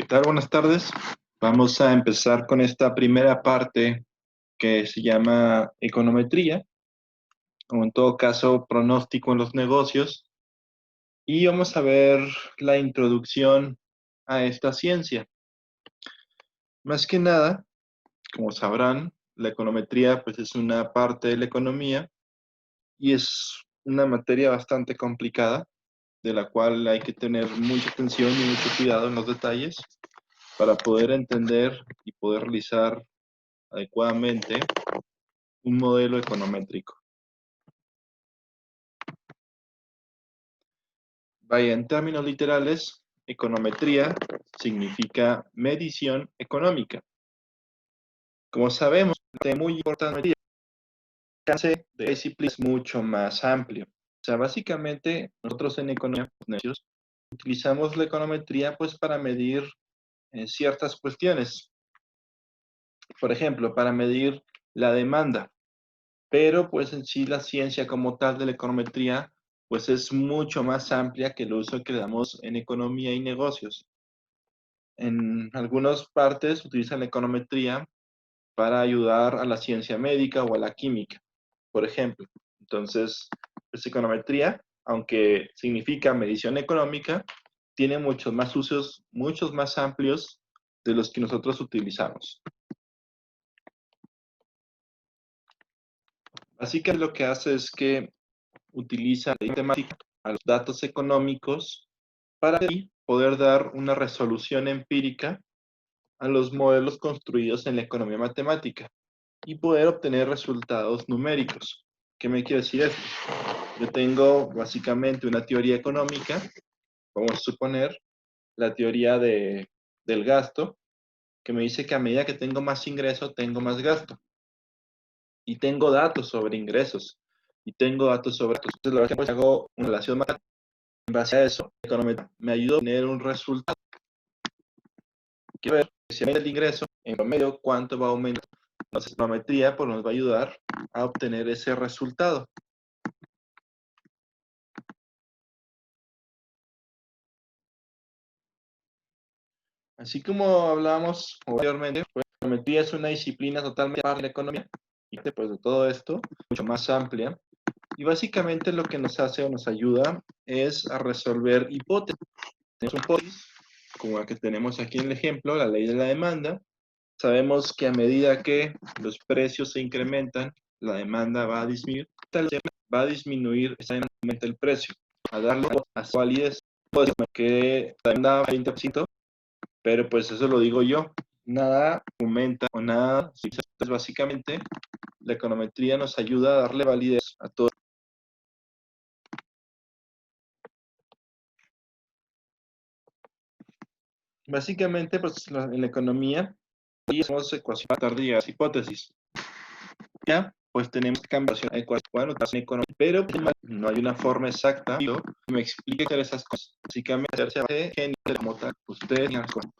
¿Qué tal? Buenas tardes. Vamos a empezar con esta primera parte que se llama econometría, o en todo caso pronóstico en los negocios, y vamos a ver la introducción a esta ciencia. Más que nada, como sabrán, la econometría pues es una parte de la economía y es una materia bastante complicada, de la cual hay que tener mucha atención y mucho cuidado en los detalles para poder entender y poder realizar adecuadamente un modelo econométrico. Vaya, en términos literales, econometría significa medición económica. Como sabemos, es muy importante, el alcance de disciplina es mucho más amplio. O sea, básicamente, nosotros en economía, negocios, utilizamos la econometría pues para medir ciertas cuestiones. Por ejemplo, para medir la demanda. Pero pues en sí la ciencia como tal de la econometría pues es mucho más amplia que el uso que le damos en economía y negocios. En algunas partes utilizan la econometría para ayudar a la ciencia médica o a la química, por ejemplo. Entonces, pues econometría, aunque significa medición económica, tiene muchos más usos, muchos más amplios de los que nosotros utilizamos. Así que lo que hace es que utiliza la matemática a los datos económicos para así poder dar una resolución empírica a los modelos construidos en la economía matemática y poder obtener resultados numéricos. ¿Qué me quiere decir esto? Yo tengo básicamente una teoría económica, vamos a suponer la teoría del gasto, que me dice que a medida que tengo más ingreso, tengo más gasto. Y tengo datos sobre ingresos. Y tengo datos sobre gastos. Entonces, lo que hago una relación matemática. En base a eso, la econometría me ayuda a tener un resultado. Quiero ver si aumenta el ingreso, en promedio, cuánto va a aumentar. Entonces, la econometría pues, nos va a ayudar a obtener ese resultado. Así como hablábamos anteriormente, pues, la econometría es una disciplina totalmente aparte de la economía. Y pues de todo esto, mucho más amplia. Y básicamente lo que nos hace o nos ayuda es a resolver hipótesis. Tenemos una hipótesis, como la que tenemos aquí en el ejemplo, la ley de la demanda. Sabemos que a medida que los precios se incrementan, la demanda va a disminuir, exactamente el precio. A darle a su validez, que la demanda va a 20%, pero pues eso lo digo yo. Nada aumenta o nada. Entonces, básicamente, la econometría nos ayuda a darle validez a todo. Básicamente, pues en la economía, hacemos ecuaciones tardías, hipótesis. Ya, pues tenemos que cambiar la ecuación, bueno, económica, pero no hay una forma exacta que me explique hacer esas cosas. Básicamente, hacerse a base de género como tal, ustedes y las cosas.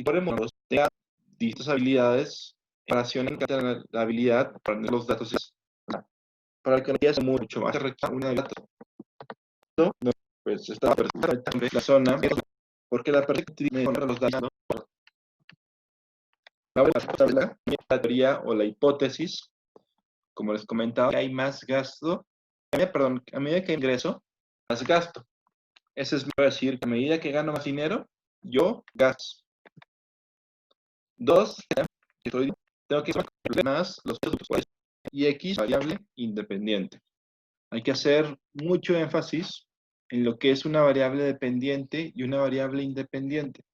Podemos tener distintas habilidades en relación a la habilidad para los datos. Para la economía es mucho más correcta una habilidad. No, pues está perfectamente la zona, porque la perspectiva de los datos, la teoría o la hipótesis, como les comentaba, hay más gasto, perdón, a medida que ingreso, más gasto. Eso es decir, que a medida que gano más dinero, yo gasto. Dos, tengo que hacer más los costos y X variable independiente. Hay que hacer mucho énfasis en lo que es una variable dependiente y una variable independiente,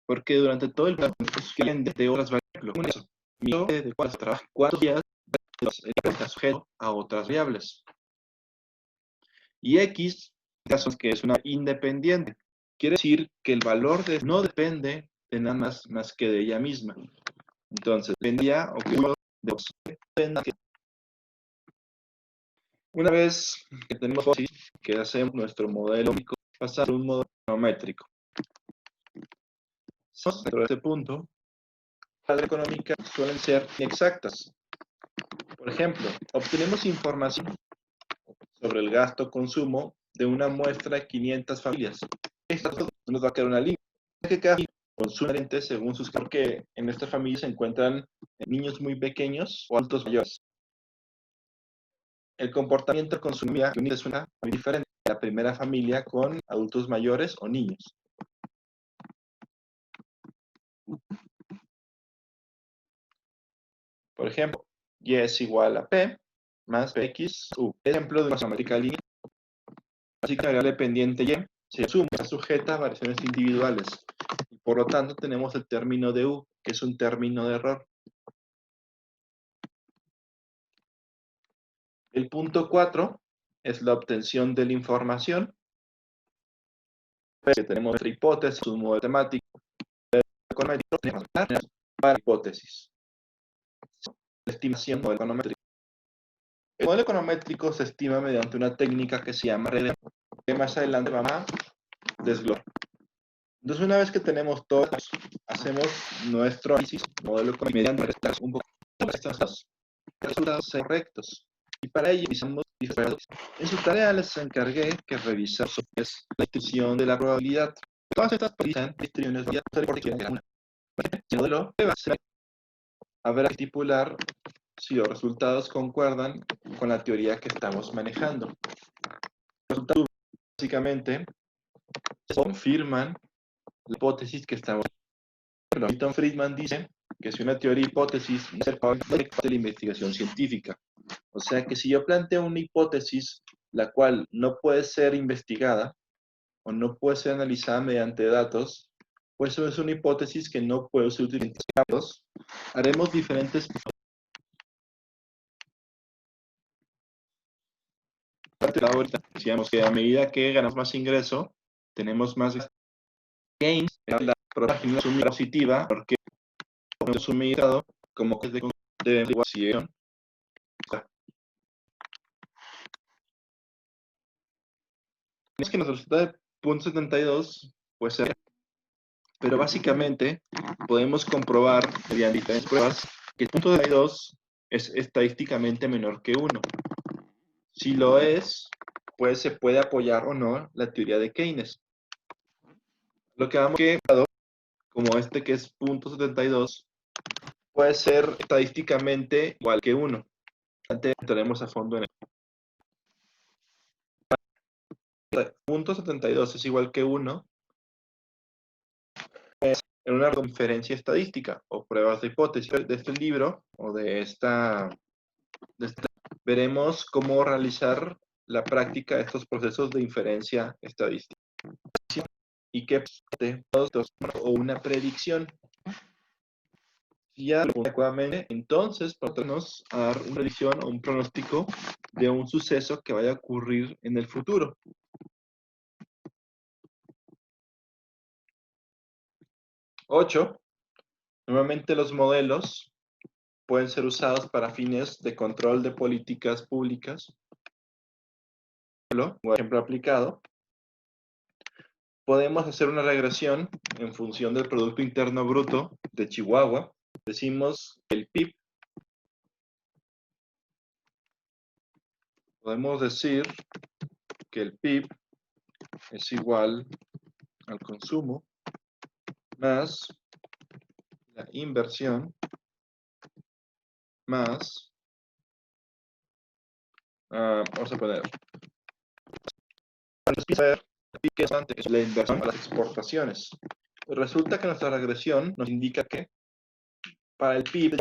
porque durante todo el tiempo de otras variables, de 4 días está sujeto a otras variables. Y X, que es una independiente, quiere decir que el valor no depende de nada más que de ella misma. Entonces, dependía o que una vez que tenemos que hacemos nuestro modelo, pasar a un modelo econométrico. Sobre este punto, las económicas suelen ser inexactas. Por ejemplo, obtenemos información sobre el gasto-consumo de una muestra de 500 familias. Esto nos va a quedar una línea que cada familia con su diferente según sus, porque en esta familia se encuentran niños muy pequeños o adultos mayores. El comportamiento con su familia es una muy diferente. La primera familia con adultos mayores o niños. Por ejemplo, y es igual a P más PX U. Ejemplo de una geométrica lineal. Así que la variable pendiente Y se suma, está sujeta a variaciones individuales. Y por lo tanto tenemos el término de U, que es un término de error. El punto 4 es la obtención de la información. Que tenemos nuestra hipótesis, un modelo temático, econométrico, tenemos para hipótesis. La estimación del modelo econométrico. El modelo econométrico se estima mediante una técnica que se llama regresión, que más adelante vamos a desglosar. Entonces, una vez que tenemos todo, hacemos nuestro análisis, modelo económico, mediante un poco de estos resultados correctos. Y para ello, revisamos diferentes. En su tarea les encargué que revisar la distribución de la probabilidad. Todas estas distribuciones de probabilidad. El modelo habrá que estipular si los resultados concuerdan con la teoría que estamos manejando. Los resultados básicamente confirman la hipótesis que estamos manejando. Milton Friedman dice que si una teoría hipótesis no es el parte de la investigación científica. O sea que si yo planteo una hipótesis la cual no puede ser investigada o no puede ser analizada mediante datos, pues eso es una hipótesis que no puede ser utilizada. Haremos diferentes ahorita decíamos que a medida que ganamos más ingreso, tenemos más gains, la próxima positiva, porque suministrado como que de evaluación. Es que nos resulta de 0.72, pues, pero básicamente podemos comprobar mediante diferentes pruebas que el 0.72 es estadísticamente menor que 1. Si lo es, pues se puede apoyar o no la teoría de Keynes. Lo que vamos a como este que es 0.72, puede ser estadísticamente igual que 1. Antes entraremos a fondo en el 0.72 es igual que 1 en una conferencia estadística o pruebas de hipótesis de este libro o de esta veremos cómo realizar la práctica de estos procesos de inferencia estadística y qué o una predicción. Ya adecuadamente, entonces podemos dar una predicción o un pronóstico de un suceso que vaya a ocurrir en el futuro. 8. Normalmente los modelos pueden ser usados para fines de control de políticas públicas. Un ejemplo aplicado. Podemos hacer una regresión en función del Producto Interno Bruto de Chihuahua. Decimos que el PIB. Podemos decir que el PIB es igual al consumo más la inversión más, vamos a poner, que es antes la inversión a las exportaciones. Resulta que nuestra regresión nos indica que para el PIB,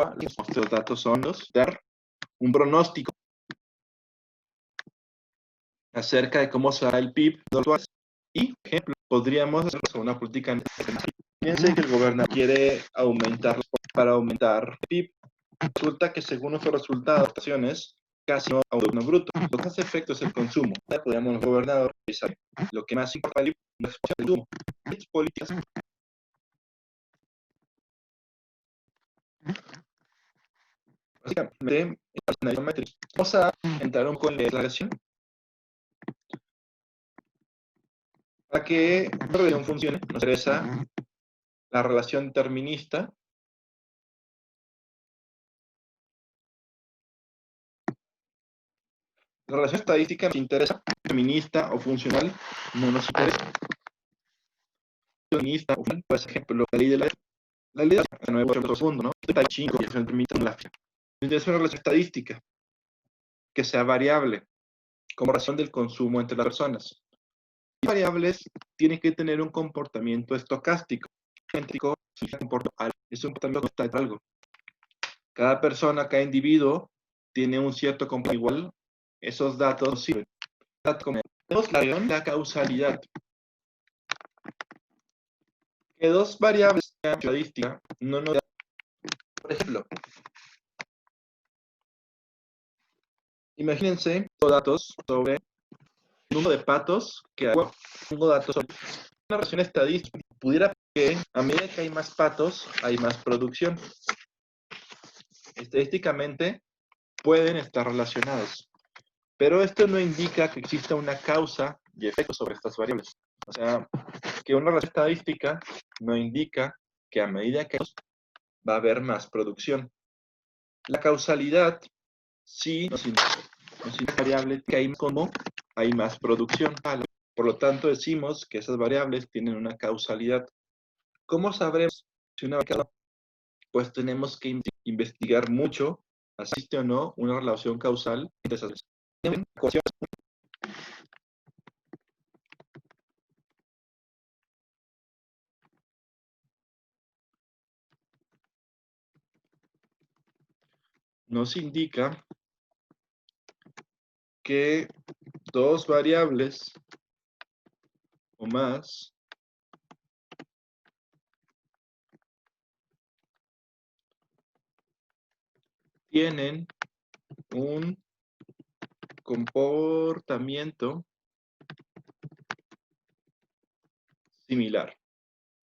los datos son los dar un pronóstico acerca de cómo será el PIB y, por ejemplo, podríamos hacer una política. Fíjense que el gobernador quiere aumentar para aumentar el PIB. Resulta que según nuestros resultados, casi no aumenta bruto. Lo que hace efecto es el consumo. Ya podríamos los gobernadores revisar lo que más importa es el consumo. Políticas. Básicamente, vamos a entrar un poco en la declaración. Para que la relación funcione, nos interesa la relación determinista. La relación estadística nos interesa, determinista o funcional no nos interesa. feminista, por ejemplo, la ley de la ley de la 9 segundo, ¿no? 35 y eso permite la es una relación estadística que sea variable como razón del consumo entre las personas. Y variables tienen que tener un comportamiento estocástico. Es un comportamiento constante de algo. Cada persona, cada individuo tiene un cierto comportamiento igual. Esos datos sirven. Tenemos la causalidad. Que dos variables de estadística no nos dan. Por ejemplo, imagínense datos sobre el número de patos que hay. Tengo datos sobre una relación estadística. Pudiera que a medida que hay más patos, hay más producción. Estadísticamente pueden estar relacionados. Pero esto no indica que exista una causa y efecto sobre estas variables. O sea, que una relación estadística no indica que a medida que va a haber más producción. La causalidad sí nos indica variable que hay como hay más producción. Por lo tanto, decimos que esas variables tienen una causalidad. ¿Cómo sabremos si una variable? Pues tenemos que investigar mucho, ¿existe o no una relación causal entre esas variables? Nos indica que dos variables o más tienen un comportamiento similar.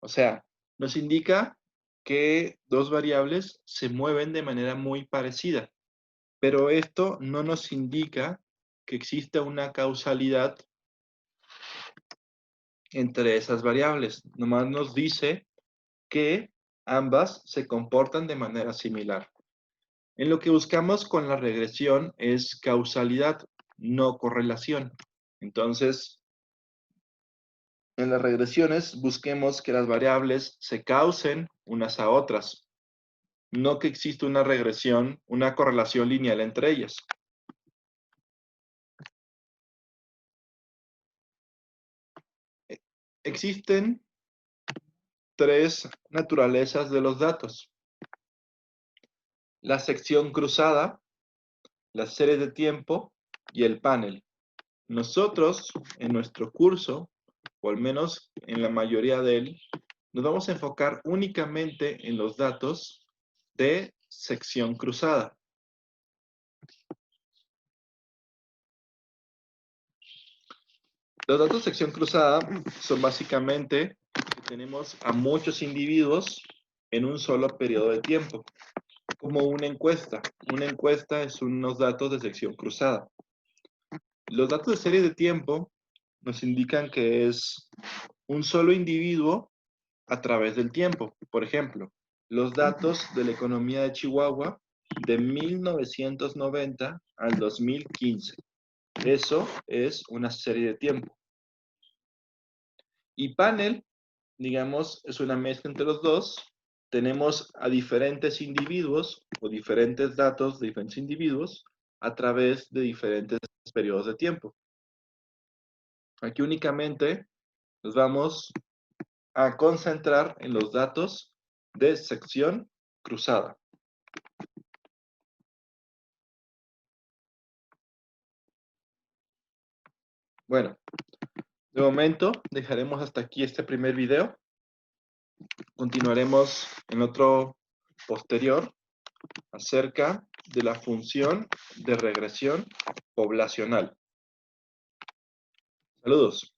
O sea, nos indica que dos variables se mueven de manera muy parecida, pero esto no nos indica que exista una causalidad entre esas variables. Nomás nos dice que ambas se comportan de manera similar. En lo que buscamos con la regresión es causalidad, no correlación. Entonces, en las regresiones busquemos que las variables se causen unas a otras, no que exista una regresión, una correlación lineal entre ellas. Existen tres naturalezas de los datos: la sección cruzada, las series de tiempo y el panel. Nosotros, en nuestro curso, o al menos en la mayoría de él, nos vamos a enfocar únicamente en los datos de sección cruzada. Los datos de sección cruzada son básicamente que tenemos a muchos individuos en un solo periodo de tiempo, como una encuesta. Una encuesta es unos datos de sección cruzada. Los datos de serie de tiempo nos indican que es un solo individuo a través del tiempo. Por ejemplo, los datos de la economía de Chihuahua de 1990 al 2015. Eso es una serie de tiempo. Y panel, digamos, es una mezcla entre los dos. Tenemos a diferentes individuos o diferentes datos de diferentes individuos a través de diferentes periodos de tiempo. Aquí únicamente nos vamos a concentrar en los datos de sección cruzada. Bueno, de momento dejaremos hasta aquí este primer video. Continuaremos en otro posterior acerca de la función de regresión poblacional. Saludos.